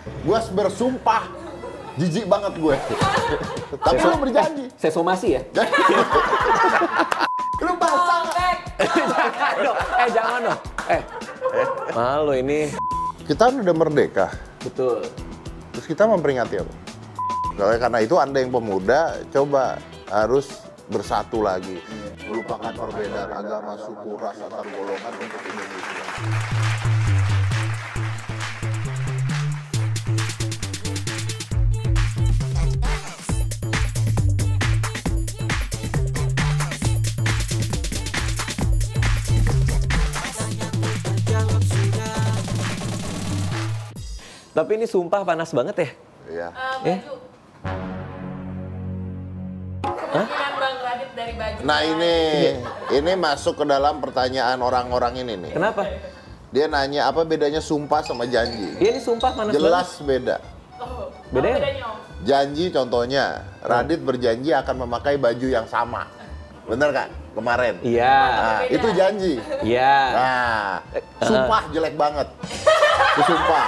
Gue bersumpah, jijik banget gue. Tapi lu berjanji. Saya somasi ya? Lu basah nggak? Jangan dong, jangan dong. Malu ini. Kita udah merdeka. Betul. Terus kita memperingati apa? Karena itu Anda yang pemuda, coba harus bersatu lagi. Melupakan perbedaan agama, suku, ras, antar golongan untuk Indonesia. Tapi ini sumpah panas banget ya? Iya. Baju. Kemungkinan Bang Radit dari baju. Nah ini masuk ke dalam pertanyaan orang-orang ini nih. Kenapa? Dia nanya apa bedanya sumpah sama janji. Iya, ini sumpah panas Jelas banget. beda. Oh, Bedanya? bedanya Om? Janji contohnya, Radit berjanji akan memakai baju yang sama. Bener kan? Kemarin. Iya. Nah, Beda. itu janji. Iya. Nah, sumpah jelek banget. Itu sumpah.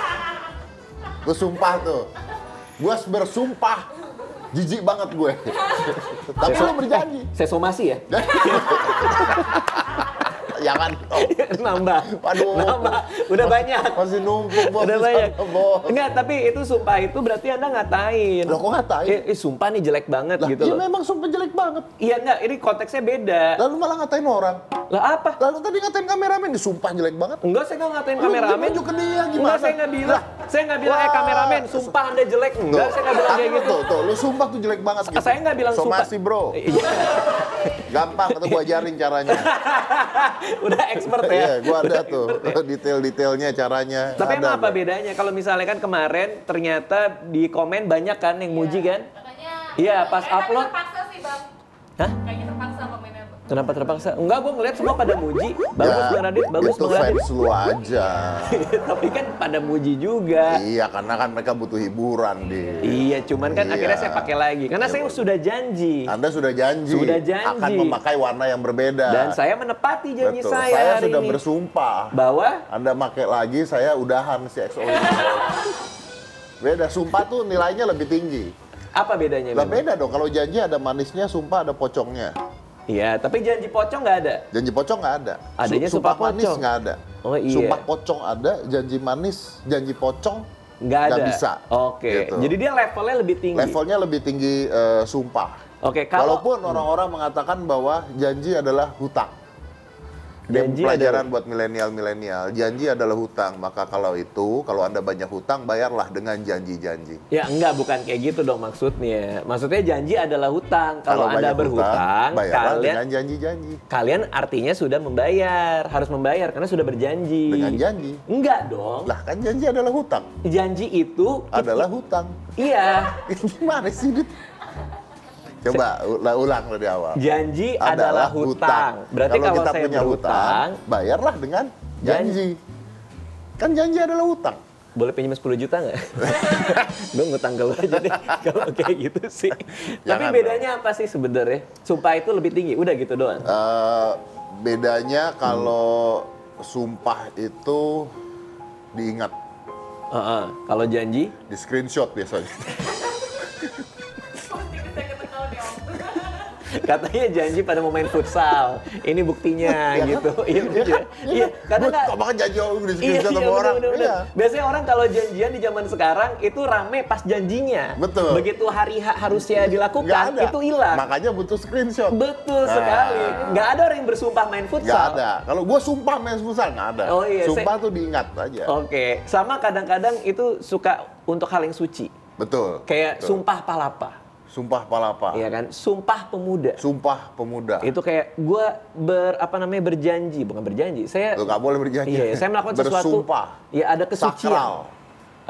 Gue sumpah tuh. Gue bersumpah, jijik banget gue. Tapi lu berjanji. Saya somasi ya? Jangan. Nambah. Waduh. Nambah. Udah banyak. Masih numpuk, Bos. Udah banyak. Bos. Enggak, tapi itu sumpah itu berarti Anda ngatain. Loh, kok ngatain? Sumpah nih jelek banget Lah, gitu ya loh. memang sumpah jelek banget. Iya enggak, ini konteksnya beda. Lalu malah ngatain orang. Lah apa? Lalu tadi ngatain kameramen, disumpah jelek banget. Enggak, saya nggak ngatain Lu kameramen. tunjuk ke dia gimana? Enggak, saya nggak bilang. Saya nggak bilang, Wah. kameramen, sumpah Anda jelek. Enggak, saya nggak bilang kayak gitu. Tuh, lu sumpah tuh jelek banget gitu. Saya nggak bilang sumpah. Somasi, bro. Iya. Gampang, atau gua ajarin caranya. Udah expert ya. Iya, gua ada tuh detail-detailnya caranya. Tapi Ada emang apa gua. bedanya? Kalau misalnya kan kemarin ternyata di komen banyak kan yang muji kan? Makanya. Iya, pas tapi upload. terpaksa sih Bang. Hah? Kayaknya terpaksa komennya. Kenapa terpaksa? Enggak, gue ngeliat semua pada muji. Bagus Bang Radit, bagus Itu Bang Radit. fans lu aja. Tapi kan pada muji juga. Iya, karena kan mereka butuh hiburan, deh. Iya, cuman kan Iya. akhirnya saya pakai lagi. Karena saya sudah janji. Anda sudah janji, Sudah janji. akan memakai warna yang berbeda. Dan saya menepati janji Betul. saya Saya hari sudah ini. bersumpah. Bahwa Anda pakai lagi, saya udahan si XO ini. Beda, sumpah tuh nilainya lebih tinggi. apa bedanya? Lah memang? beda dong, kalau janji ada manisnya, sumpah ada pocongnya. Iya, tapi janji pocong nggak ada. Janji pocong nggak ada. Adanya Sumpah sumpah manis pocong. nggak ada. Oh, iya. Sumpah pocong ada, janji manis, janji pocong Nggak ada. nggak bisa. Oke, Gitu. jadi dia levelnya lebih tinggi. Levelnya lebih tinggi sumpah. Oke, kalau Walaupun orang-orang mengatakan bahwa janji adalah hutang. Janji Pelajaran buat milenial-milenial, janji adalah hutang. Maka kalau Anda banyak hutang, bayarlah dengan janji-janji. Ya enggak, bukan kayak gitu dong maksudnya. Maksudnya janji adalah hutang. Kalau Anda banyak berhutang, bayarlah kalian dengan janji-janji. kalian artinya sudah membayar, harus membayar karena sudah berjanji. Dengan janji. Enggak dong. Lah kan janji adalah hutang. Janji itu Adalah hutang. iya. Gimana sih, Dit? Coba ulang dari awal. Janji adalah hutang. Berarti kalau kita saya punya berhutang, hutang, bayarlah dengan janji. Kan janji adalah hutang. boleh pinjam 10 juta nggak? Gue ngutang ke lu aja deh kalau kayak gitu sih. Tapi Jangan bedanya apa sih sebenarnya? Sumpah itu lebih tinggi, udah gitu doang. Bedanya kalau sumpah itu diingat, Kalau janji, di screenshot biasanya. Saya ketekal nih Om. katanya janji pada mau main futsal. Ini buktinya gitu. Iya, bener ya? Iya, karena nggak. Kok makan janji di Iya, screenshot sama orang? bener. Iya. Biasanya orang kalau janjian di zaman sekarang itu rame pas janjinya. Betul. Begitu hari harusnya Nggak dilakukan, ada. itu hilang. Makanya butuh screenshot. Betul Nah. sekali. Nggak ada orang yang bersumpah main futsal. Nggak ada. Kalau gue sumpah main futsal, nggak ada. Oh iya, Sumpah tuh diingat aja. Oke, sama kadang-kadang itu suka untuk hal yang suci. Betul. Kayak Betul. sumpah palapa. Sumpah palapa. Iya kan? Sumpah pemuda. Sumpah pemuda. Itu kayak gue berjanji, bukan berjanji. Saya Lu nggak boleh berjanji. Iya, saya melakukan sesuatu. Bersumpah. Ya ada kesucian. Sakral.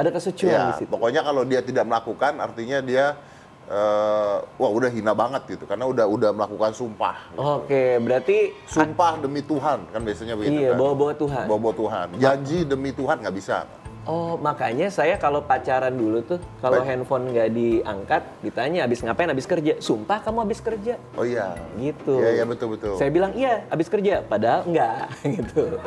Ada kesucian Ya, di situ. pokoknya kalau dia tidak melakukan, artinya dia wah udah hina banget gitu, karena udah melakukan sumpah. Oke, berarti Sumpah demi Tuhan kan biasanya begitu iya, kan. bawa-bawa Tuhan. Bawa Tuhan. Janji demi Tuhan nggak bisa. Oh, makanya saya kalau pacaran dulu tuh, kalau Baik. handphone nggak diangkat, ditanya habis ngapain, habis kerja. Sumpah kamu habis kerja. Oh iya. Gitu. Iya betul. Saya bilang iya, habis kerja. Padahal enggak, gitu.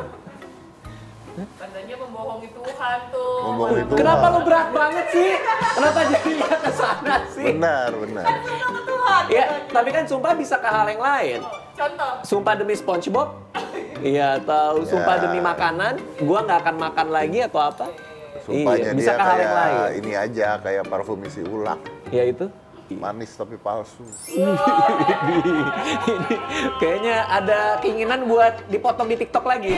Tandanya membohongi Tuhan tuh. Membohongi Tuhan. Kenapa lo berat banget sih? Kenapa jadinya ke sana sih? Benar, benar. Sumpah ke Tuhan. Ya, tapi kan sumpah bisa ke hal yang lain. Contoh. Sumpah demi SpongeBob? Iya, atau sumpah Ya. demi makanan? Gua nggak akan makan lagi atau apa? Sumpahnya bisa dia ke hal yang lain. kayak ini aja, kayak parfum isi ulak. Ya itu. Manis tapi palsu. Ini kayaknya ada keinginan buat dipotong di TikTok lagi.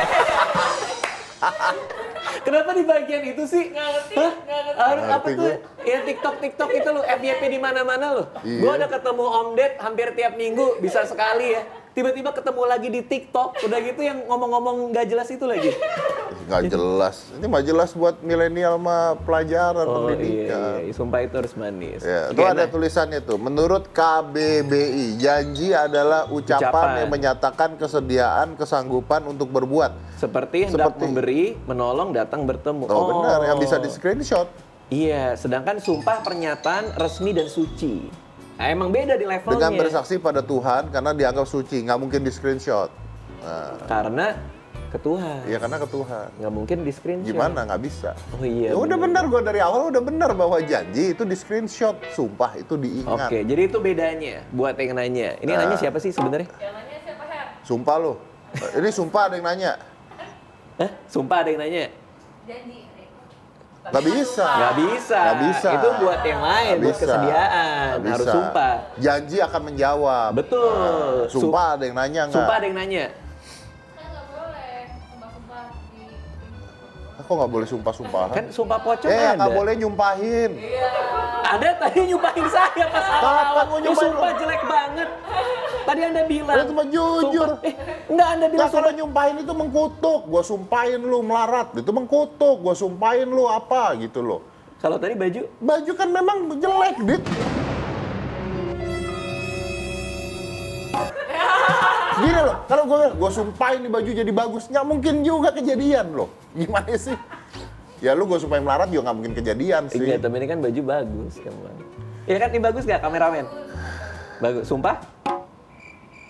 Kenapa di bagian itu sih? Nggak ngerti, Hah? nggak ngerti. Apa Ngerti tuh? gue. Ya TikTok itu lo, FYP di mana-mana lo. Iya. Gue udah ketemu Om Ded hampir tiap minggu, bisa sekali ya. Tiba-tiba ketemu lagi di TikTok, udah gitu yang ngomong-ngomong nggak jelas itu lagi. Nggak jelas. Ini mah jelas buat milenial mah pelajaran Oh pendidikan. iya, sumpah itu harus manis. Ya, itu Oke, ada nah, tulisannya tuh. Menurut KBBI, janji adalah ucapan Ucapan. yang menyatakan kesediaan, kesanggupan untuk berbuat. seperti hendak seperti- memberi, menolong, datang bertemu. Oh, benar, yang bisa di screenshot. Iya, sedangkan sumpah pernyataan resmi dan suci. Nah, emang beda di levelnya. Dengan bersaksi pada Tuhan karena dianggap suci, nggak mungkin di screenshot. Nah, Karena ke Tuhan. ya karena ke Tuhan. Nggak mungkin di screenshot. Gimana? Nggak bisa. Oh iya. Ya udah bener. benar, gue dari awal udah benar bahwa janji itu di screenshot, sumpah itu diingat. Oke, jadi itu bedanya buat yang nanya. Ini yang nanya siapa sih sebenarnya? Yang nanya siapa, Her? Sumpah lo. Ini sumpah ada yang nanya. Hah? Sumpah ada yang nanya? Janji. Nggak bisa. Nggak bisa. Nggak bisa. Itu buat yang lain, Nggak buat bisa. kesediaan. Nggak Harus bisa. sumpah. Janji akan menjawab. Betul. Nah, sumpah ada yang nanya nggak? Sumpah ada yang nanya. Kan nggak boleh sumpah-sumpah di... Kok nggak boleh sumpah-sumpahan? Kan sumpah pocong Ya ada. nggak boleh nyumpahin. Iya. Ada tadi nyumpahin saya pas awal-awal. kamu Ya, nyumpahin sumpah jelek banget. Tadi Anda bilang. Itu mah jujur. Sumpah. Enggak, Anda bilang Nah, kalau nyumpahin itu mengkutuk, gua sumpahin lu melarat, itu mengkutuk, gua sumpahin lu apa gitu loh. Kalau tadi baju, Baju kan memang jelek, Dit. Gini loh, kalau gue sumpahin nih baju jadi bagus, nggak mungkin juga kejadian loh. Gimana sih? Ya lu gue sumpahin melarat juga nggak mungkin kejadian sih. enggak, tapi ini kan baju bagus kan, Bang. Ya kan, ini bagus nggak kameramen? Bagus, sumpah?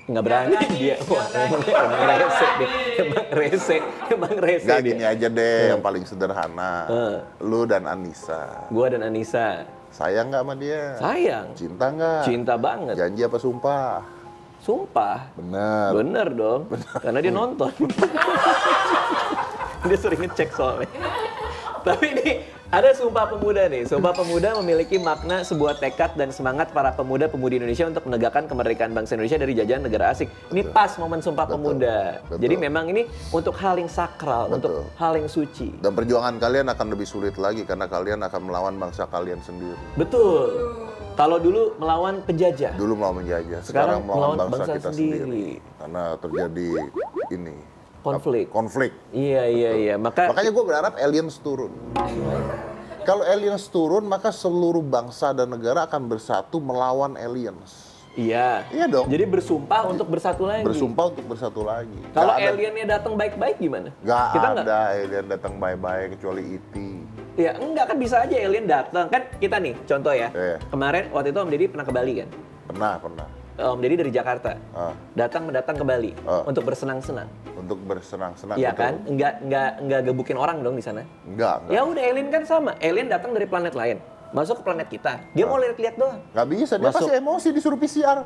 Nggak berani dia. Wah, emang rese deh. Emang rese Gak dia. gini aja deh, yang paling sederhana. Lu dan Anissa. Gua dan Anissa. Sayang nggak sama dia? Sayang. Cinta nggak? Cinta banget. Janji apa sumpah? Sumpah. Bener. Bener dong. Karena dia nonton. Dia sering ngecek soalnya. Tapi ini ada Sumpah Pemuda nih. Sumpah Pemuda memiliki makna sebuah tekad dan semangat para pemuda-pemudi Indonesia untuk menegakkan kemerdekaan bangsa Indonesia dari jajahan negara asing. Ini pas momen Sumpah Betul. Pemuda. Betul. Jadi memang ini untuk hal yang sakral, Betul. untuk hal yang suci. Dan perjuangan kalian akan lebih sulit lagi karena kalian akan melawan bangsa kalian sendiri. Betul. Kalau dulu melawan penjajah. Dulu melawan menjajah, Sekarang sekarang melawan melawan bangsa bangsa kita sendiri. sendiri. Karena terjadi ini Konflik. konflik. Iya. Makanya gue berharap aliens turun. Kalau aliens turun, maka seluruh bangsa dan negara akan bersatu melawan aliens. Iya. Iya dong. Jadi bersumpah untuk bersatu lagi. Bersumpah untuk bersatu lagi. Kalau Nggak ada- aliennya datang baik-baik gimana? nggak Kita ada alien datang bye-bye kecuali E.T. Ya enggak, kan bisa aja alien datang. Kan kita nih, contoh ya. Iya. Kemarin waktu itu Om Deddy pernah ke Bali kan? Pernah. Om Deddy dari Jakarta. Ah. Datang ke Bali Ah. untuk bersenang-senang. Untuk bersenang-senang. Iya gitu. kan? Enggak gebukin orang dong di sana. Enggak. Ya udah, alien kan sama. Alien datang dari planet lain. Masuk ke planet kita. Dia mau lihat-lihat doang. Nggak bisa, dia Masuk. pasti emosi disuruh PCR.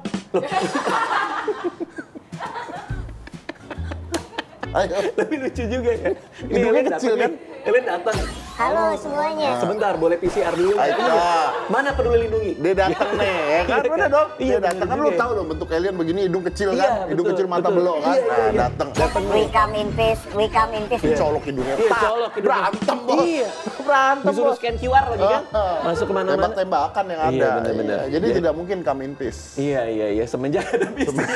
Ayo. Tapi lucu juga ya. Ini Hidungnya alien kecil datang kan? nih. Alien datang. Halo semuanya. Sebentar, boleh PCR dulu. Ayo, nah. Mana peduli lindungi? Dia datang nih, ya kan? Udah dong. Iya, Dia bener datang kan juga lu ya. tahu dong bentuk alien begini, hidung kecil Iya, kan? Hidung betul, kecil mata betul. belok kan? Iya, Nah, iya. datang. We come in peace, we come in peace. Dicolok hidungnya. Iya, tak. colok hidungnya. Berantem, Bos. Iya. Berantem, Disuruh Bos. scan QR lagi kan? Masuk kemana-mana. Tembak-tembakan yang ada. Iya, bener-bener. Iya, jadi Iya. tidak mungkin come in peace. Iya. Semenjak ada bisnis.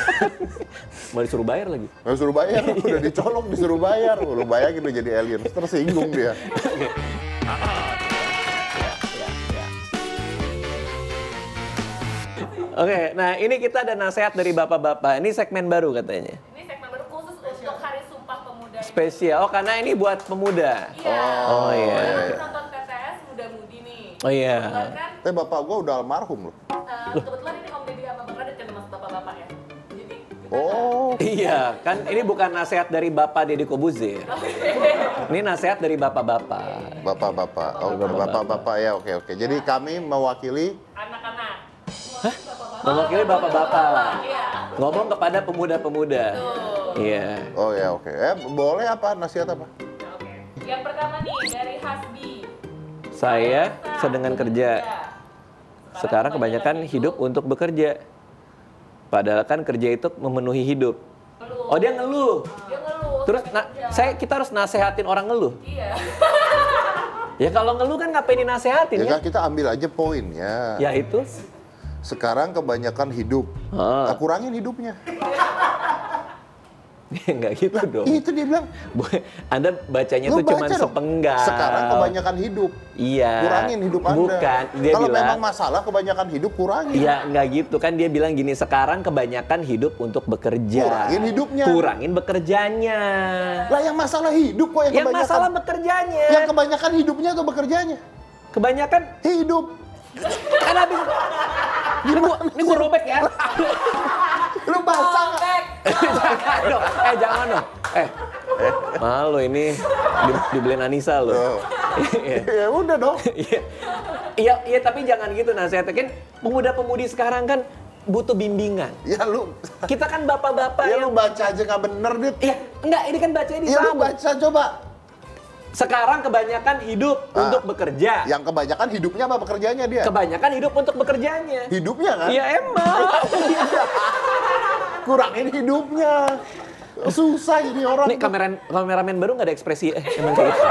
Mau disuruh bayar lagi. Nggak suruh bayar, udah dicolok disuruh bayar. Lu bayangin udah jadi alien, tersinggung dia. Oke, nah ini kita ada nasihat dari bapak-bapak. Ini segmen baru katanya. Ini segmen baru khusus untuk Hari Sumpah Pemuda. Spesial. Oh, karena ini buat pemuda. Iya. Oh, iya. Kita nonton TTS Muda-Mudi nih. Oh iya. Kebetulan kan, Bapak gua udah almarhum loh. kebetulan ini Om Deddy sama Bang Radit kan termasuk bapak-bapak ya. Jadi Oh, Iya, kan ini bukan nasihat dari Bapak Deddy Kobuzer. Ini nasihat dari bapak-bapak. bapak-bapak. Oke, bapak-bapak ya, oke. Jadi kami mewakili Anak-anak. Mewakili bapak-bapak. Iya. Ngomong kepada pemuda-pemuda. Iya. oh ya, oke. Boleh apa nasihat apa? Oke. Yang pertama nih dari Hasbi. Saya sedang kerja. Sekarang kebanyakan hidup untuk bekerja. Padahal kan kerja itu memenuhi hidup. Ngeluh. Oh, dia ngeluh. Dia ngeluh. Terus kerja. kita harus nasehatin orang ngeluh. Iya. Ya kalau ngeluh kan ngapain dinasehatin Ya ya? kan kita ambil aja poinnya. Ya itu. Sekarang kebanyakan hidup. Ah. Nah, kurangin hidupnya. Enggak gitu dong. Itu dia bilang. Anda bacanya Lu tuh cuma baca dong. sepenggal. Sekarang kebanyakan hidup. Iya. Kurangin hidup Anda. Bukan. Dia Kalau bilang, memang masalah kebanyakan hidup, kurangin. iya enggak gitu kan, dia bilang gini, sekarang kebanyakan hidup untuk bekerja. Kurangin hidupnya. Kurangin bekerjanya. Lah yang masalah hidup kok yang Yang kebanyakan. masalah bekerjanya. Yang kebanyakan hidupnya atau bekerjanya? Kebanyakan Hidup. kan habis. Ini gua robek ya. Lu baca nggak? Jangan dong. Jangan dong. Malu ini dibeliin Anissa loh. Oh. Iya. Ya udah dong. Iya, tapi jangan gitu nasihatnya kan. Pemuda-pemudi sekarang kan butuh bimbingan. Ya lu. Kita kan bapak-bapak Ya yang lu baca aja nggak bener, Dit. Iya, enggak, ini kan bacanya di Ya lu sabuk. baca coba. Sekarang kebanyakan hidup untuk bekerja. Yang kebanyakan hidupnya apa pekerjaannya dia? Kebanyakan hidup untuk bekerjanya. Hidupnya kan? Iya emang. Kurangin hidupnya. Susah ini orang. Nih kameramen baru nggak ada ekspresi emang kayak gitu.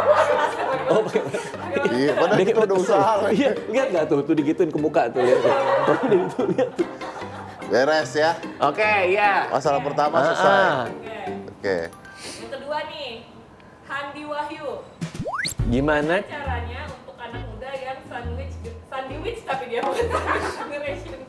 Oh, Iya, padahal kita udah usaha. Iya, lihat nggak tuh digituin ke muka tuh lihat. Lihat tuh. Beres ya. Oke, ya. Masalah pertama selesai. Oke. Oke. Yang kedua nih, Handi Wahyu. Gimana? Caranya untuk anak muda yang sandwich tapi dia bukan sandwich generation.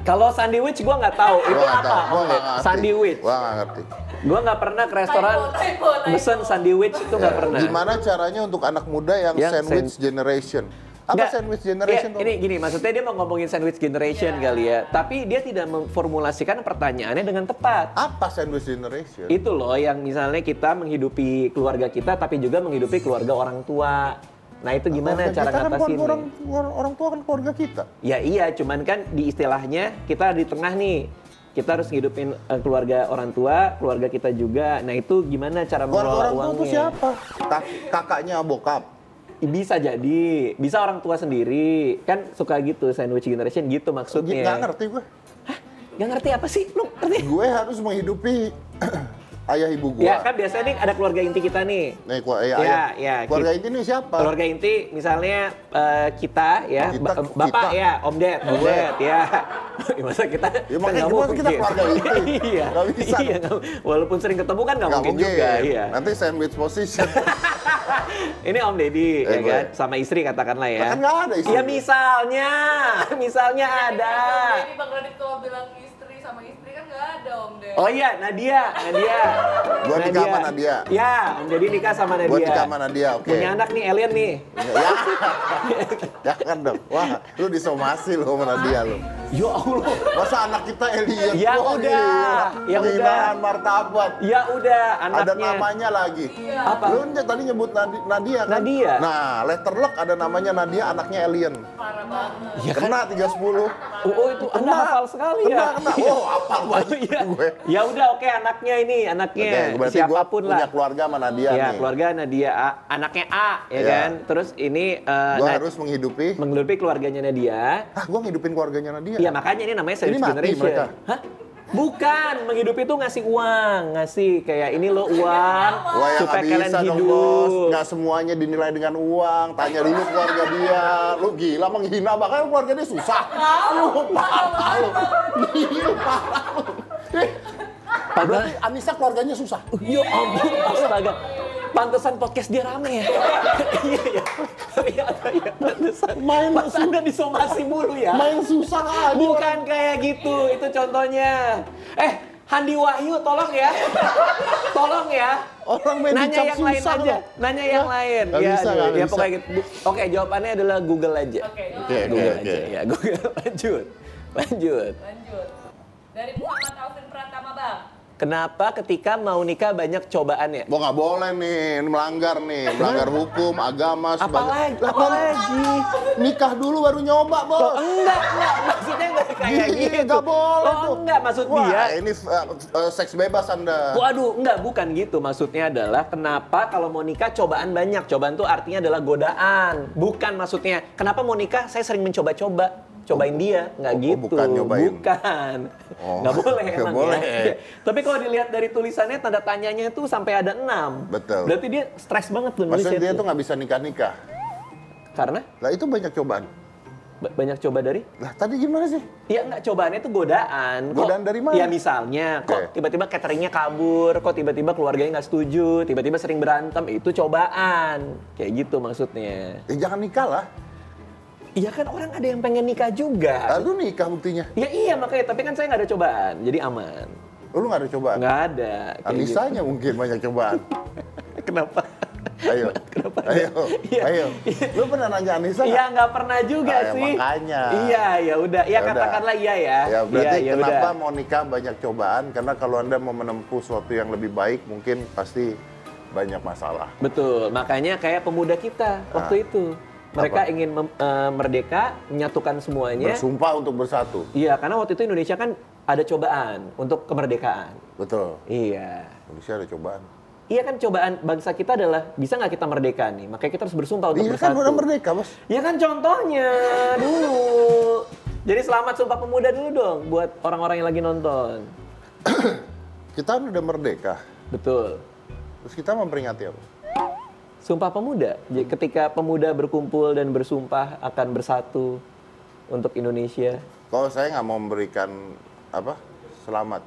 Kalau sandwich gua nggak tahu itu Gua nggak apa. tahu, gua nggak ngerti. Sandwich. Gua nggak ngerti. Gua nggak pernah ke restoran Typo. pesen sandwich itu nggak pernah. Gimana caranya untuk anak muda yang Yang sandwich generation? Apa Nggak, sandwich generation tuh? Ini gini, maksudnya dia mau ngomongin sandwich generation kali ya. Tapi dia tidak memformulasikan pertanyaannya dengan tepat. Apa sandwich generation? Itu loh yang misalnya kita menghidupi keluarga kita tapi juga menghidupi keluarga orang tua. Nah itu gimana Keluarga cara kita kan ngatasinnya? orang tua kan keluarga kita. Ya iya, cuman kan di istilahnya kita di tengah nih. Kita harus ngidupin keluarga orang tua, keluarga kita juga. Nah itu gimana cara Keluarga mengelola orang tua uangnya? itu siapa? Kakaknya bokap. Bisa jadi, bisa orang tua sendiri. Kan suka gitu, sandwich generation gitu maksudnya. Nggak ngerti gue. Gak ngerti apa sih? Lu ngerti? Gue harus menghidupi ayah ibu gue. Ya kan biasanya nih ada keluarga inti kita nih. Nih, Ya, keluarga inti ini siapa? Keluarga inti misalnya kita ya, bapak kita. ya, Om Ded ya. Masa kita Ya, kan makanya nggak gimana mungkin. kita keluarga inti? Iya. Nggak bisa. Iya, walaupun sering ketemu kan nggak Nggak mungkin juga. Iya. Nanti sandwich position. Ini Om Deddy ya gue. kan, sama istri katakanlah ya. Lah, kan nggak ada istri. Ya misalnya ada. Jadi Bang Radit kalau bilang istri sama istri kan nggak ada Om Ded. Oh iya, Nadia. Gua nikah sama Nadia. Ya, Om Deddy nikah sama Nadia. Gue nikah sama Nadia, oke. Punya anak nih, alien nih. Ya, jangan dong. Wah, lu disomasi lu sama Nadia lu. Ya Allah. Masa anak kita alien? Ya Wah, udah. gila. Ya Penghinaan martabat. Ya udah, anaknya. Ada namanya lagi. Apa? Lu tadi nyebut Nadia kan? Nadia. Nah, letterlock ada namanya Nadia, anaknya alien. Parah banget. Ya kan? Kena 310. Oh itu Anda hafal sekali ya. Kena. Oh, apa Iya. gue. Ya udah oke, anaknya ini, anaknya Oke, berarti gue siapapun punya lah. keluarga sama Nadia Ya, nih. keluarga Nadia A, anaknya A ya Ya. kan. Terus ini Gue harus menghidupi. menggelupi keluarganya Nadia. Gue ngidupin keluarganya Nadia. Iya, makanya ini namanya sandwich Ini mati generation. mereka. Hah? Bukan, menghidupi itu ngasih uang, ngasih kayak ini lo uang Wah, yang supaya nggak kalian bisa dong, hidup. Bos. Nggak semuanya dinilai dengan uang. Tanya dulu keluarga dia. Lu gila menghina, bahkan keluarga dia susah. Lu parah lu. Gila parah lu. Berarti Anissa keluarganya susah. Ya ampun, astaga. Pantesan podcast dia rame ya. Iya ya. Iya, pantesan. Pas Anda disomasi mulu ya. Main susah aja. Bukan kayak gitu, itu contohnya. Handi Wahyu tolong ya. Tolong ya. Orang main Nanya dicap yang lain susah aja. loh. Nanya yang lain. Nggak Ya, bisa, aduh, nggak ya bisa. pokoknya gitu. Oke, jawabannya adalah Google aja. Oke, Oke, Google oke. aja ya. Google lanjut. lanjut. Dari Muhammad Taufin Pratama, Bang. Kenapa ketika mau nikah banyak cobaannya? Mau nggak boleh nih, ini melanggar hukum, agama, Apalagi? Nikah dulu baru nyoba, Bos. Oh, enggak, maksudnya enggak kayak gitu. Nggak boleh Oh, tuh. enggak, maksud Wah, dia. ini seks bebas Anda. Waduh, enggak, bukan gitu. Maksudnya adalah kenapa kalau mau nikah cobaan banyak. Cobaan tuh artinya adalah godaan. Bukan maksudnya, kenapa mau nikah saya sering mencoba-coba. Cobain dia, nggak gitu. Bukan nyobain. Bukan. Oh, Nggak boleh nggak emang boleh. ya. Tapi kalau dilihat dari tulisannya, tanda tanyanya itu sampai ada 6. Betul. Berarti dia stres banget tuh Maksudnya nulisnya dia tuh nggak bisa nikah-nikah. Karena Lah itu banyak cobaan. banyak coba dari? Lah tadi gimana sih? Ya nggak, cobaannya itu godaan. Godaan dari mana? Ya misalnya, kok Oke. tiba-tiba cateringnya kabur, kok tiba-tiba keluarganya nggak setuju, tiba-tiba sering berantem, itu cobaan. Kayak gitu maksudnya. Jangan nikah lah. Iya kan orang ada yang pengen nikah juga. Lalu nikah buktinya. Ya iya makanya, tapi kan saya nggak ada cobaan, jadi aman. Lu nggak ada cobaan? Nggak ada. kayak Anisanya mungkin banyak cobaan. gitu. Kenapa? Ayo. Kenapa? Ayo. Iya. Ayo. Lu pernah nanya Anissa nggak? Iya nggak pernah juga Ah, ya, sih. makanya. Iya ya udah, ya Ya udah. katakanlah iya ya. Ya berarti Iya, ya kenapa udah. mau nikah banyak cobaan? Karena kalau Anda mau menempuh sesuatu yang lebih baik mungkin pasti banyak masalah. Betul, makanya kayak pemuda kita waktu itu. Mereka Apa? ingin merdeka, menyatukan semuanya. Bersumpah untuk bersatu. Iya, karena waktu itu Indonesia kan ada cobaan untuk kemerdekaan. Betul. Iya. Indonesia ada cobaan. Iya kan cobaan bangsa kita adalah bisa nggak kita merdeka nih? Makanya kita harus bersumpah untuk Iya bersatu. kan udah merdeka, Bos. Ya kan contohnya dulu. Jadi selamat Sumpah Pemuda dulu dong buat orang-orang yang lagi nonton. Kita kan udah merdeka. Betul. Terus kita memperingati apa? Sumpah Pemuda. Jadi ketika pemuda berkumpul dan bersumpah akan bersatu untuk Indonesia. Kalau saya nggak mau memberikan apa? Selamat.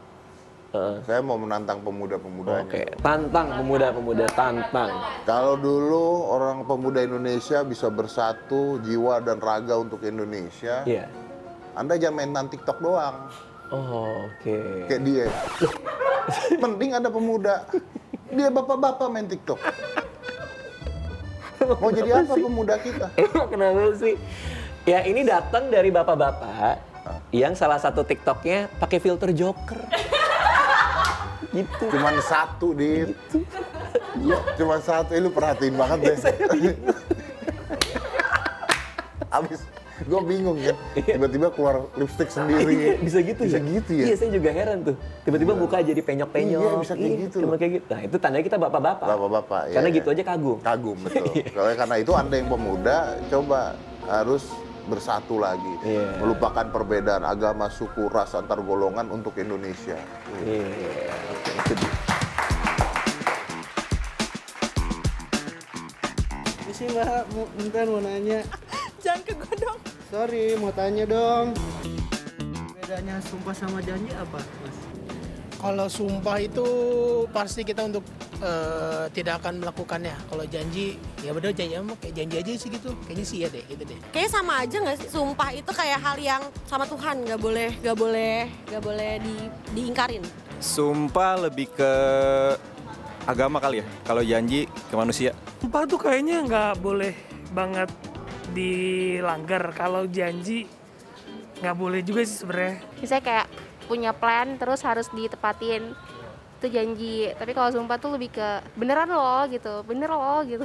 Heeh. Saya mau menantang pemuda-pemudanya. Oke, tantang pemuda-pemuda, tantang. Kalau dulu orang pemuda Indonesia bisa bersatu jiwa dan raga untuk Indonesia, Iya. Anda jangan mainan TikTok doang. Oh, oke. Kayak dia. Mending ada pemuda. Dia bapak-bapak main TikTok. Mau jadi apa pemuda kita? Emang kenapa sih? Ya ini datang dari bapak-bapak yang salah satu TikToknya pakai filter Joker. Gitu. Cuman satu, Dit. Iya, cuman satu. Lu perhatiin banget deh. Abis, gue bingung kan. Tiba-tiba keluar lipstick sendiri. Bisa gitu Bisa ya? gitu ya? Iya, saya juga heran tuh. Tiba-tiba muka jadi penyok-penyok. Iya, bisa kayak gitu cuma loh. kayak gitu. Nah, itu tandanya kita bapak-bapak. Bapak-bapak, ya. Karena gitu aja kagum. Kagum, betul. Kalau karena itu Anda yang pemuda, coba harus bersatu lagi. Iya. Melupakan perbedaan agama, suku, ras, antar golongan untuk Indonesia. Iya, oke, itu dia. Ini sih Mbak, bentar mau nanya. Jangan ke gue dong. Sorry, mau tanya dong. Bedanya sumpah sama janji apa, Mas? Kalau sumpah itu pasti kita untuk tidak akan melakukannya. Kalau janji, ya bener janji emang kayak janji aja sih gitu. Kayaknya sih ya deh, gitu deh. Kayaknya sama aja nggak sih? Sumpah itu kayak hal yang sama Tuhan, nggak boleh diingkarin. Sumpah lebih ke agama kali ya, kalau janji ke manusia. Sumpah tuh kayaknya nggak boleh banget dilanggar. Kalau janji nggak boleh juga sih sebenarnya. Misalnya kayak punya plan terus harus ditepatin, itu janji. Tapi kalau sumpah tuh lebih ke beneran loh gitu, bener loh gitu.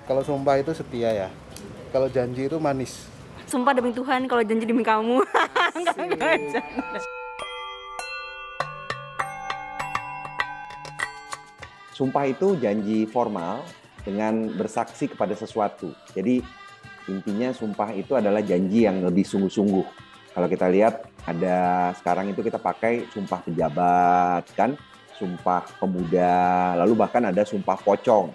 Kalau sumpah itu setia ya. Kalau janji itu manis. Sumpah demi Tuhan, kalau janji demi kamu. Enggak. Sumpah itu janji formal dengan bersaksi kepada sesuatu. Jadi intinya sumpah itu adalah janji yang lebih sungguh-sungguh. Kalau kita lihat ada sekarang itu kita pakai sumpah pejabat kan, sumpah pemuda, lalu bahkan ada sumpah pocong.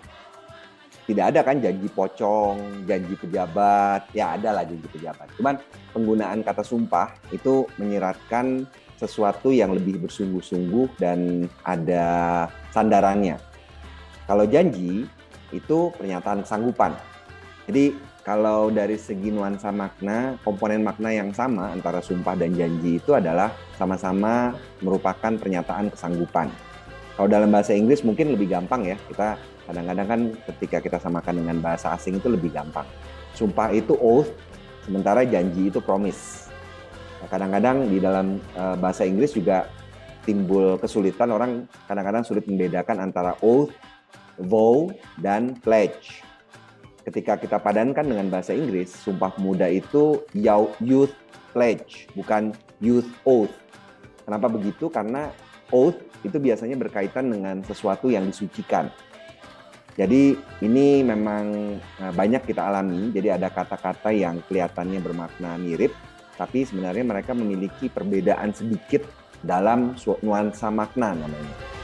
Tidak ada kan janji pocong, janji pejabat, ya ada lah janji pejabat. Cuman penggunaan kata sumpah itu menyiratkan sesuatu yang lebih bersungguh-sungguh dan ada sandarannya. Kalau janji itu pernyataan kesanggupan. Jadi kalau dari segi nuansa makna, komponen makna yang sama antara sumpah dan janji itu adalah sama-sama merupakan pernyataan kesanggupan. Kalau dalam bahasa Inggris mungkin lebih gampang ya. Kita kadang-kadang kan ketika kita samakan dengan bahasa asing itu lebih gampang. Sumpah itu oath, sementara janji itu promise. Kadang-kadang di dalam bahasa Inggris juga timbul kesulitan, orang kadang-kadang sulit membedakan antara oath, vow, dan pledge. Ketika kita padankan dengan bahasa Inggris, Sumpah Pemuda itu youth pledge, bukan youth oath. Kenapa begitu? Karena oath itu biasanya berkaitan dengan sesuatu yang disucikan. Jadi ini memang banyak kita alami, jadi ada kata-kata yang kelihatannya bermakna mirip, tapi sebenarnya mereka memiliki perbedaan sedikit dalam nuansa makna namanya.